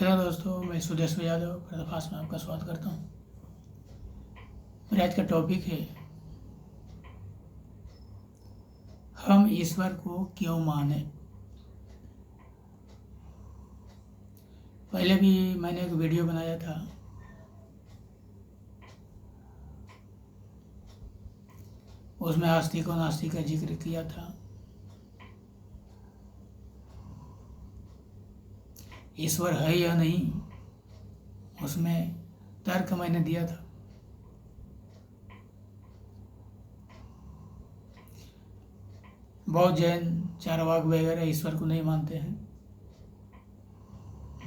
Hello दोस्तों, मैं सुदेश यादव पर्दाफाश में आपका स्वागत करता हूँ। मेरे आज का टॉपिक है, हम ईश्वर को क्यों माने। पहले भी मैंने एक वीडियो बनाया था, उसमें आस्तिक और नास्तिक का जिक्र किया था। ईश्वर है या नहीं, उसमें तर्क मैंने दिया था। बहुत जैन चारवाक वगैरह ईश्वर को नहीं मानते हैं,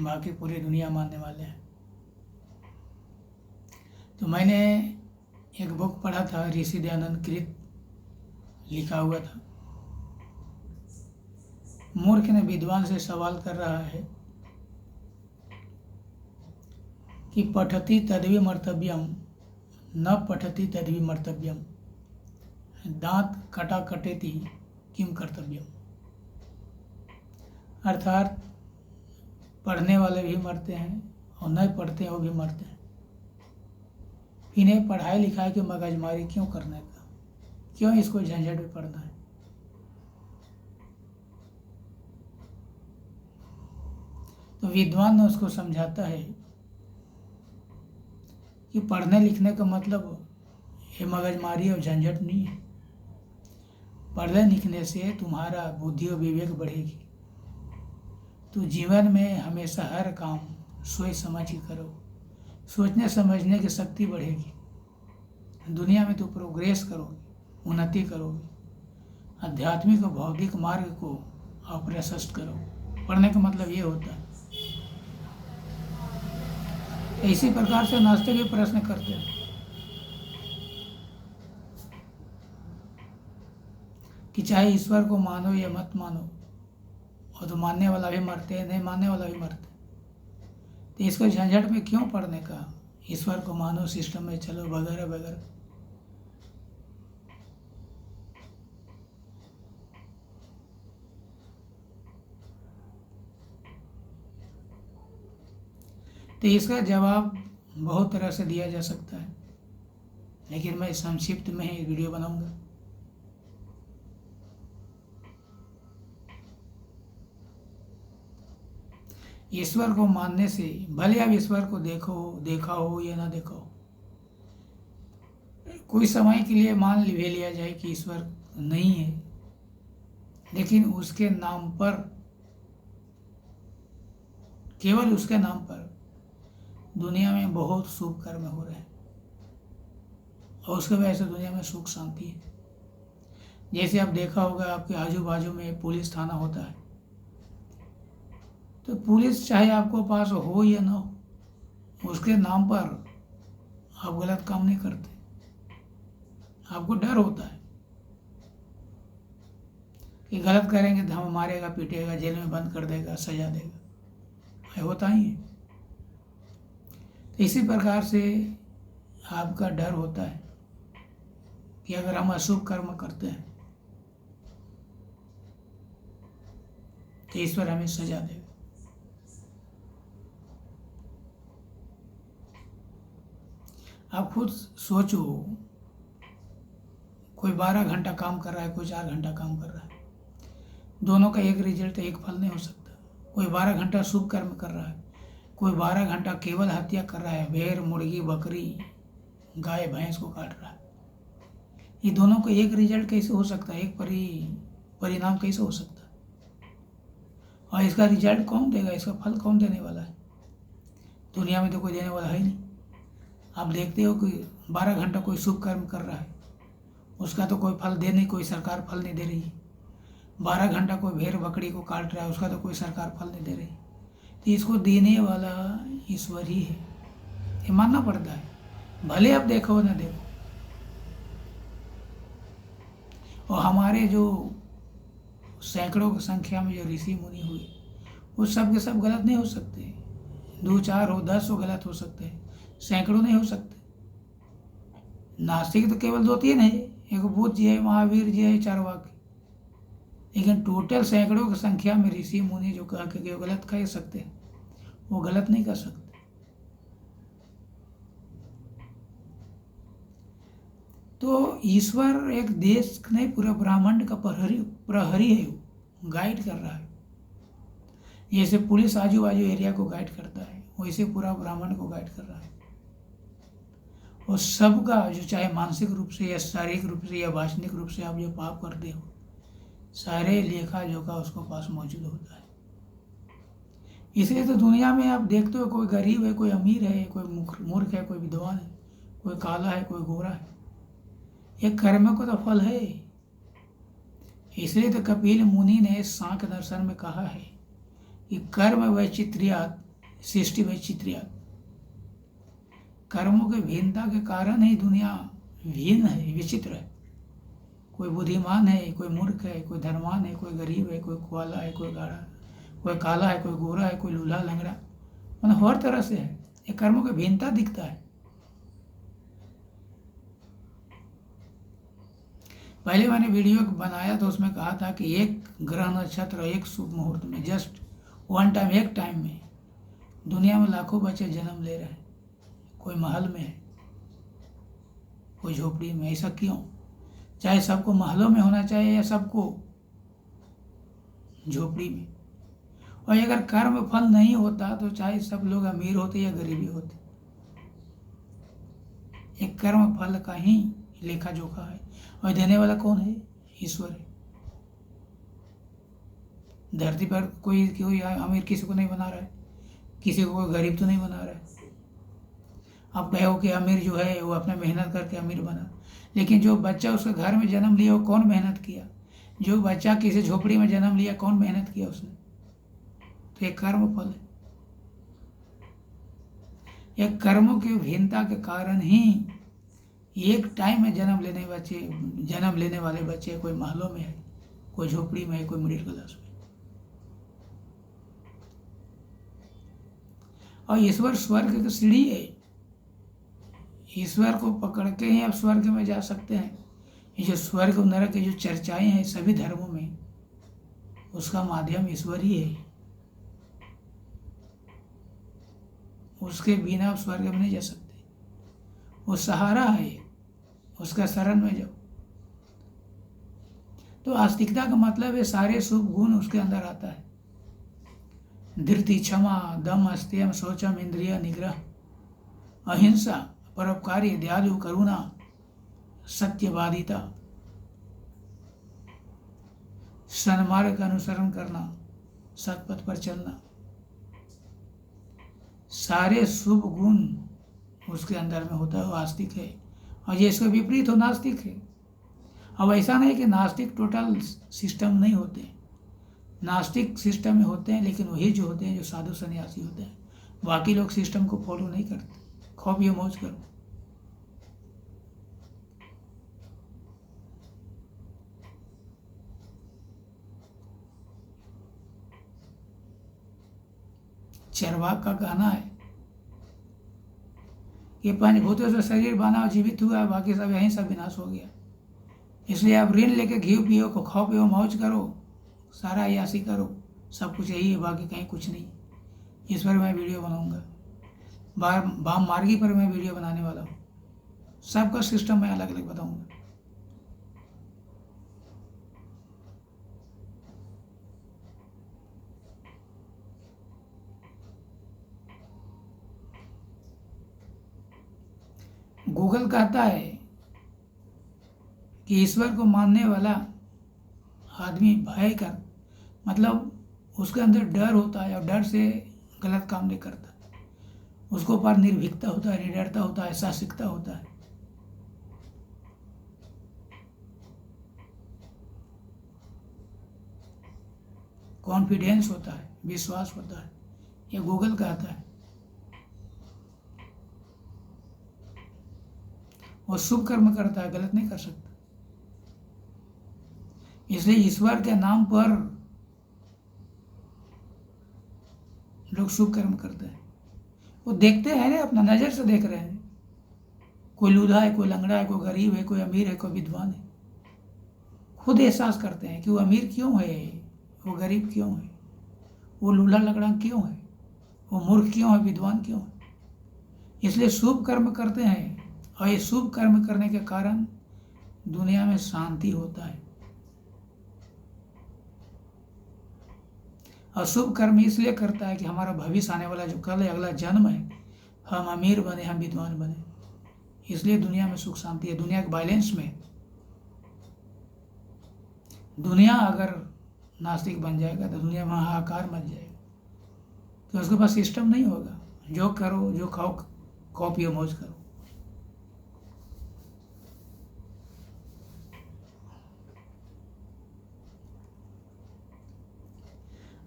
बाकी पूरी दुनिया मानने वाले हैं। तो मैंने एक बुक पढ़ा था, ऋषि दयानंद कृत लिखा हुआ था। मूर्ख ने विद्वान से सवाल कर रहा है कि पठति तद्वि मर्तव्यम न पठति तद्वि मर्तव्यम, दांत कटा कटेति किम कर्तव्यम। अर्थात पढ़ने वाले भी मरते हैं और नहीं पढ़ते हैं वो भी मरते हैं। इन्हें पढ़ाई लिखाई की मगजमारी क्यों करने का, क्यों इसको झंझट में पढ़ना है। तो विद्वान ने उसको समझाता है कि पढ़ने लिखने का मतलब ये मगजमारी और झंझट नहीं है। पढ़ने लिखने से तुम्हारा बुद्धि और विवेक बढ़ेगी। तो जीवन में हमेशा हर काम सोच समझ के करो, सोचने समझने की शक्ति बढ़ेगी। दुनिया में तो प्रोग्रेस करोगे, उन्नति करोगे। आध्यात्मिक और भौतिक मार्ग को आप प्रशस्त करो। पढ़ने का मतलब ये होता है। इसी प्रकार से नास्तिक भी प्रश्न करते हैं कि चाहे ईश्वर को मानो या मत मानो, और तो मानने वाला भी मरते हैं, नहीं मानने वाला भी मरते हैं। तो इसको झंझट में क्यों पढ़ने का, ईश्वर को मानो, सिस्टम में चलो, वगैरह वगैरह। तो इसका जवाब बहुत तरह से दिया जा सकता है, लेकिन मैं संक्षिप्त में ही वीडियो बनाऊंगा। ईश्वर को मानने से, भले आप ईश्वर को देखा हो या ना देखा हो, कोई समय के लिए मान भी लिया जाए कि ईश्वर नहीं है, लेकिन उसके नाम पर, केवल उसके नाम पर दुनिया में बहुत शुभ कर्म हो रहे हैं, और उसके वजह से दुनिया में सुख शांति है। जैसे आप देखा होगा, आपके आजू बाजू में पुलिस थाना होता है, तो पुलिस चाहे आपको पास हो या ना हो, उसके नाम पर आप गलत काम नहीं करते। आपको डर होता है कि गलत करेंगे तो हमें मारेगा, पीटेगा, जेल में बंद कर देगा, सजा देगा, होता ही है। तो इसी प्रकार से आपका डर होता है कि अगर हम अशुभ कर्म करते हैं तो ईश्वर हमें सजा देगा। आप खुद सोचो, कोई 12 घंटा काम कर रहा है, कोई 4 घंटा काम कर रहा है, दोनों का एक रिजल्ट, एक फल नहीं हो सकता। कोई 12 घंटा शुभ कर्म कर रहा है, कोई 12 घंटा केवल हत्या कर रहा है, भेड़, मुर्गी, बकरी, गाय, भैंस को काट रहा है। ये दोनों का एक रिजल्ट कैसे हो सकता है, एक परिणाम कैसे हो सकता है। और इसका रिजल्ट कौन देगा, इसका फल कौन देने वाला है। दुनिया में तो कोई देने वाला है नहीं। आप देखते हो कि 12 घंटा कोई शुभ कर्म कर रहा है, उसका तो कोई फल दे नहीं, कोई सरकार फल नहीं दे रही है। 12 घंटा कोई भेड़ बकरी को काट रहा है, उसका तो कोई सरकार फल नहीं दे रही। तो इसको देने वाला ईश्वर ही है, ये मानना पड़ता है, भले आप देखो ना देखो। और हमारे जो सैकड़ों की संख्या में जो ऋषि मुनि हुए, वो सब के सब गलत नहीं हो सकते। 2 4 हो, 10 हो गलत हो सकते हैं, सैकड़ों नहीं हो सकते। नास्तिक तो केवल 2 3 है, एक बुद्ध जी है, महावीर जी है, चारवाक। लेकिन टोटल सैकड़ों की संख्या में ऋषि मुनि जो कह के गलत कह सकते हैं, वो गलत नहीं कर सकते। तो ईश्वर एक देश नहीं, पूरा ब्रह्मांड का प्रहरी है, वो गाइड कर रहा है। जैसे पुलिस आजू बाजू एरिया को गाइड करता है, वैसे पूरा ब्रह्मांड को गाइड कर रहा है। और सबका जो चाहे मानसिक रूप से या शारीरिक रूप से या वासनिक रूप से आप जो पाप करते हो, सारे लेखा जोखा उसको पास मौजूद होता है। इसलिए तो दुनिया में आप देखते हो, कोई गरीब है, कोई अमीर है, कोई मूर्ख है, कोई विद्वान है, कोई काला है, कोई गोरा है। ये कर्म को तो फल है। इसलिए तो कपिल मुनि ने सांख्य दर्शन में कहा है कि कर्म वैचित्र्यात् सृष्टि वैचित्र्यात्। कर्मों के भिन्नता के कारण ही दुनिया भिन्न है, विचित्र है। कोई बुद्धिमान है, कोई मूर्ख है, कोई धनवान है, कोई गरीब है, कोई ग्वाला है, कोई गाढ़ा, कोई काला है, कोई गोरा है, कोई लूल्हा लंगड़ा, मतलब हर तरह से है। ये कर्मों की भिन्नता दिखता है। पहले मैंने वीडियो बनाया तो उसमें कहा था कि एक ग्रह नक्षत्र एक शुभ मुहूर्त में, जस्ट वन टाइम, एक टाइम में दुनिया में लाखों बच्चे जन्म ले रहे हैं। कोई महल में है, कोई झोपड़ी में। ऐसा क्यों? चाहे सबको महलों में होना चाहिए या सबको झोपड़ी में। और अगर कर्म फल नहीं होता तो चाहे सब लोग अमीर होते या गरीबी होते, एक कर्म फल का ही लेखा जोखा है। और देने वाला कौन है? ईश्वर है। धरती पर कोई अमीर किसी को नहीं बना रहा है, किसी को कोई गरीब तो नहीं बना रहा है। आप कहो कि अमीर जो है वो अपना मेहनत करके अमीर बना, लेकिन जो बच्चा उसके घर में जन्म लिया वो कौन मेहनत किया? जो बच्चा किसी झोपड़ी में जन्म लिया, कौन मेहनत किया उसने? तो ये कर्म फल है। यह कर्मों की भिन्नता के कारण ही एक टाइम में जन्म लेने वाले बच्चे, कोई महलों में है, कोई झोपड़ी में है, कोई मिडिल क्लास में। और ईश्वर स्वर्ग की सीढ़ी है। ईश्वर को पकड़ के ही आप स्वर्ग में जा सकते हैं। ये जो स्वर्ग और नरक की जो चर्चाएं हैं सभी धर्मों में, उसका माध्यम ईश्वर ही है। उसके बिना आप स्वर्ग में नहीं जा सकते। वो सहारा है, उसका शरण में जाओ। तो आस्तिकता का मतलब है सारे शुभ गुण उसके अंदर आता है। धृति, क्षमा, दम, अस्त्यम, शौचम, इंद्रिय निग्रह, अहिंसा, परोपकारी, दयालु, करुणा, सत्यवादिता, सन्मार्ग का अनुसरण करना, सतपथ पर चलना, सारे शुभ गुण उसके अंदर में होता है। वो आस्तिक है। और ये इसका विपरीत हो नास्तिक है। अब ऐसा नहीं कि नास्तिक टोटल सिस्टम नहीं होते, नास्तिक सिस्टम में होते हैं, लेकिन वही जो होते हैं जो साधु सन्यासी होते हैं। बाकी लोग सिस्टम को फॉलो नहीं करते। खूब ये मौज करो। चरवाक का कहना है कि पंचभूतों से शरीर बना और जीवित हुआ है, बाकी सब यहीं सब विनाश हो गया। इसलिए आप ऋण लेके घी पियो, को खाओ पियो, मौज करो, सारा यासी करो, सब कुछ यही है, बाकी कहीं कुछ नहीं। इस पर मैं वीडियो बनाऊंगा। वाम मार्गी पर मैं वीडियो बनाने वाला हूँ। सबका सिस्टम मैं अलग अलग बताऊंगा। गूगल कहता है कि ईश्वर को मानने वाला आदमी भय कर, मतलब उसके अंदर डर होता है और डर से गलत काम नहीं करता। उसको पर निर्भीकता होता है, निडरता होता है, साहसिकता होता है। कॉन्फिडेंस होता है, विश्वास होता है। ये गूगल कहता है। वो शुभ कर्म करता है, गलत नहीं कर सकता। इसलिए ईश्वर के नाम पर लोग शुभ कर्म करते हैं। वो देखते हैं ना, अपना नजर से देख रहे हैं। कोई लूल्हा है, कोई लंगड़ा है, कोई गरीब है, कोई अमीर है, कोई विद्वान है। खुद एहसास करते हैं कि वो अमीर क्यों है, वो गरीब क्यों है, वो लूल्हा लंगड़ा क्यों है, वो मूर्ख क्यों है, विद्वान क्यों है? इसलिए शुभ कर्म करते हैं, और ये शुभ कर्म करने के कारण दुनिया में शांति होता है। और शुभ कर्म इसलिए करता है कि हमारा भविष्य आने वाला जो कल है, अगला जन्म है, हम अमीर बने, हम विद्वान बने। इसलिए दुनिया में सुख शांति है। दुनिया के बैलेंस में, दुनिया अगर नास्तिक बन जाएगा तो दुनिया में हाहाकार मच जाएगा, तो उसके पास सिस्टम नहीं होगा। जो करो, जो खाओ, कॉपी और मौज करो।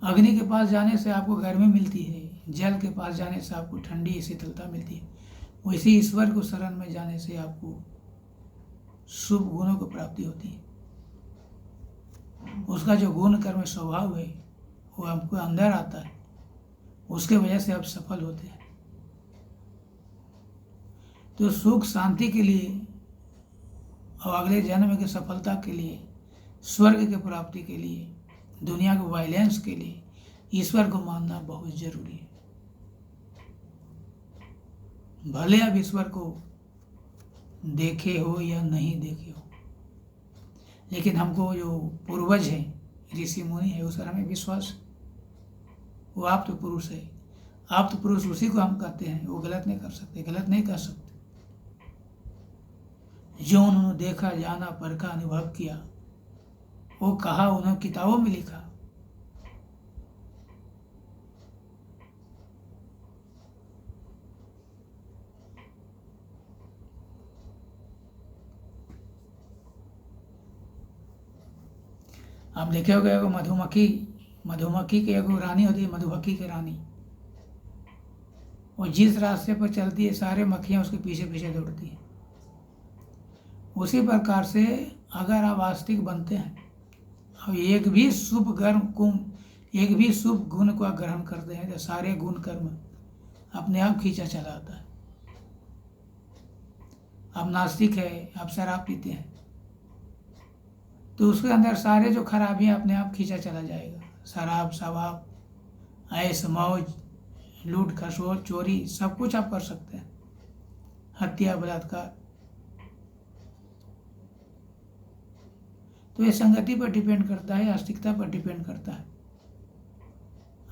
अग्नि के पास जाने से आपको गर्मी मिलती है, जल के पास जाने से आपको ठंडी शीतलता मिलती है। वैसे ईश्वर को शरण में जाने से आपको शुभ गुणों की प्राप्ति होती है। उसका जो गुण कर्म स्वभाव है वो आपको अंदर आता है, उसके वजह से आप सफल होते हैं। तो सुख शांति के लिए और अगले जन्म की सफलता के लिए, स्वर्ग की प्राप्ति के लिए, दुनिया को वायलेंस के लिए ईश्वर को मानना बहुत जरूरी है। भले आप ईश्वर को देखे हो या नहीं देखे हो, लेकिन हमको जो पूर्वज है, ऋषि मुनि है, उस पर हमें विश्वास है। वो आप तो पुरुष है, आप तो पुरुष उसी को हम कहते हैं। वो गलत नहीं कर सकते, गलत नहीं कर सकते। जो उन्होंने देखा, जाना, परखा, अनुभव किया, वो कहा, उन्होंने किताबों में लिखा। आप देखे होंगे एगो मधुमक्खी की एगो रानी होती है, मधुमक्खी की रानी। वो जिस रास्ते पर चलती है, सारे मक्खियाँ उसके पीछे पीछे दौड़ती हैं। उसी प्रकार से अगर आप आस्तिक बनते हैं और एक भी शुभ गुण को ग्रहण करते हैं, तो सारे गुण कर्म अपने आप खींचा चला आता है। आप नास्तिक है, आप शराब पीते हैं, तो उसके अंदर सारे जो खराबियां अपने आप खींचा चला जाएगा। शराब, शवाब, ऐश मौज, लूट खसोट, चोरी, सब कुछ आप कर सकते हैं, हत्या, बलात्कार। तो ये संगति पर डिपेंड करता है, आस्तिकता पर डिपेंड करता है,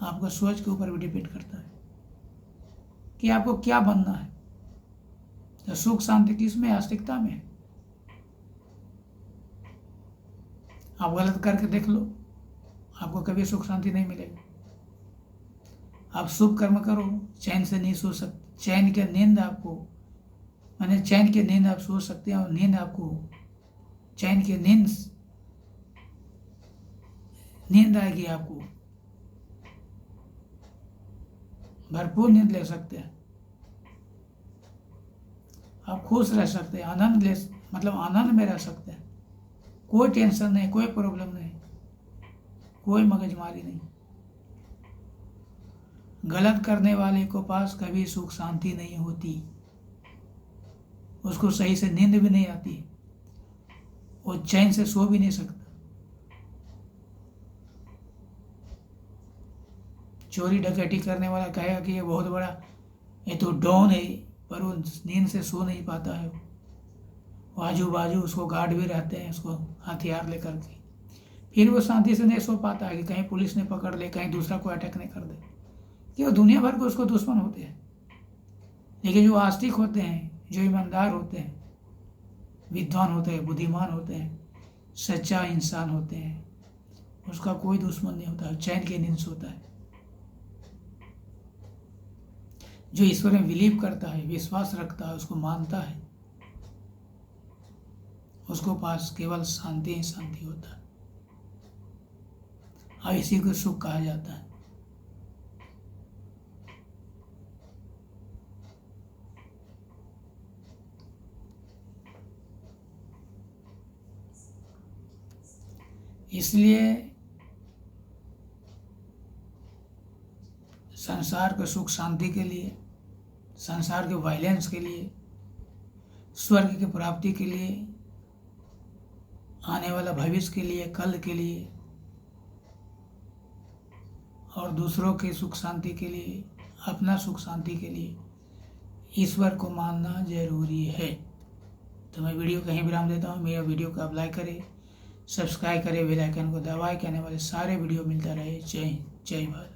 आपका सोच के ऊपर भी डिपेंड करता है कि आपको क्या बनना है। तो सुख शांति किसमें? आस्तिकता में। आप गलत करके देख लो, आपको कभी सुख शांति नहीं मिलेगा। आप शुभ कर्म करो, चैन से नहीं सो सकते। चैन की नींद आप सो सकते हैं, और नींद आपको, चैन की नींद आएगी, आपको भरपूर नींद ले सकते हैं। आप खुश रह सकते हैं, आनंद में रह सकते हैं। कोई टेंशन नहीं, कोई प्रॉब्लम नहीं, कोई मगजमारी नहीं। गलत करने वाले को पास कभी सुख शांति नहीं होती, उसको सही से नींद भी नहीं आती, वो चैन से सो भी नहीं सकता। चोरी डकैती करने वाला कहेगा कि ये बहुत बड़ा, ये तो डॉन है, पर वो नींद से सो नहीं पाता है। आजू बाजू उसको गार्ड भी रहते हैं, उसको हथियार लेकर के, फिर वो शांति से नहीं सो पाता है कि कहीं पुलिस ने पकड़ ले, कहीं दूसरा को अटैक नहीं कर दे, कि वो दुनिया भर को उसको दुश्मन होते हैं। लेकिन जो आस्तिक होते हैं, जो ईमानदार होते हैं, विद्वान होते हैं, बुद्धिमान होते हैं, सच्चा इंसान होते हैं, उसका कोई दुश्मन नहीं होता, चैन की नींद सोता है। जो ईश्वर में बिलीव करता है, विश्वास रखता है, उसको मानता है, उसको पास केवल शांति ही शांति होता है, और इसी को सुख कहा जाता है। इसलिए संसार के सुख शांति के लिए, संसार के वायलेंस के लिए, स्वर्ग की प्राप्ति के लिए, आने वाला भविष्य के लिए, कल के लिए, और दूसरों के सुख शांति के लिए अपना सुख शांति के लिए ईश्वर को मानना जरूरी है। तो मैं वीडियो कहीं विराम देता हूँ। मेरा वीडियो को आप लाइक करें, सब्सक्राइब करें, बेल आइकन को दबाएं कि आने वाले सारे वीडियो मिलता रहे। जय हिंद, जय भारत।